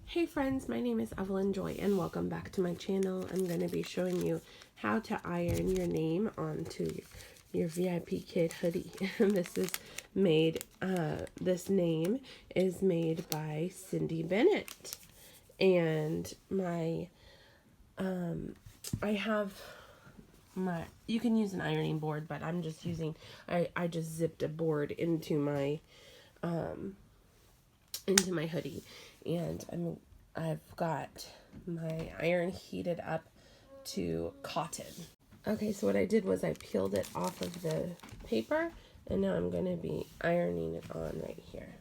Hey friends, my name is Evelyn Joy and welcome back to my channel. I'm going to be showing you how to iron your name onto your VIP Kid hoodie. This name is made by Cindy Bennett. And you can use an ironing board, but I'm just using, I just zipped a board into my hoodie, and I've got my iron heated up to cotton. Okay, so what I did was I peeled it off of the paper, and now I'm going to be ironing it on right here.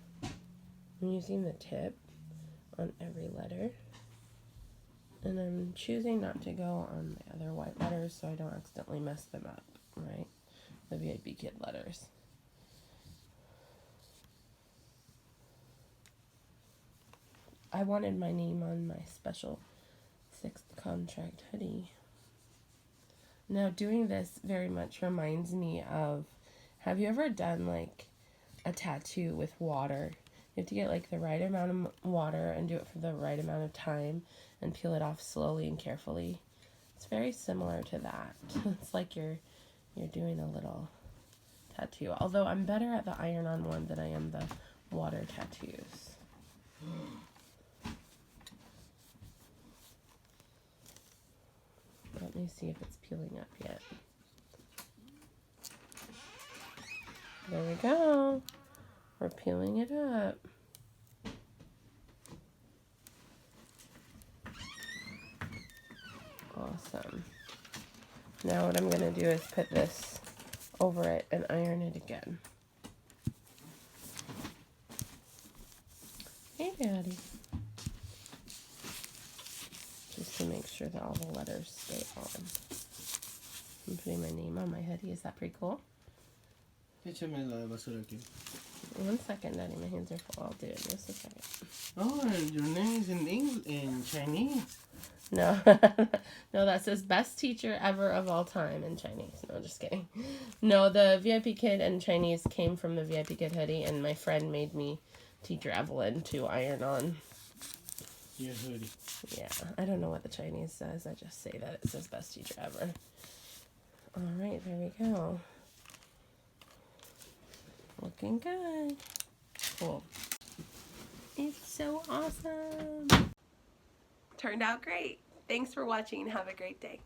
I'm using the tip on every letter, and I'm choosing not to go on the other white letters so I don't accidentally mess them up, right? The VIP Kid letters. I wanted my name on my special 6th contract hoodie. Now, doing this very much reminds me of, have you ever done like a tattoo with water? You have to get like the right amount of water and do it for the right amount of time and peel it off slowly and carefully. It's very similar to that. It's like you're doing a little tattoo. Although I'm better at the iron-on one than I am the water tattoos. Let me see if it's peeling up yet. There we go. We're peeling it up. Awesome. Now what I'm going to do is put this over it and iron it again. Hey, Daddy. Just to make sure that all the letters stay on. I'm putting my name on my hoodie. Is that pretty cool? One second, Daddy. My hands are full. I'll do it in just a second. Oh, and your name is in Chinese. No. No, that says best teacher ever of all time in Chinese. No, just kidding. No, the VIP Kid in Chinese came from the VIP Kid hoodie, and my friend made me, Teacher Evelyn, to iron on. Your hoodie. Yeah, I don't know what the Chinese says. I just say that it says best teacher ever. All right, there we go. Looking good. Cool. It's so awesome. Turned out great. Thanks for watching. Have a great day.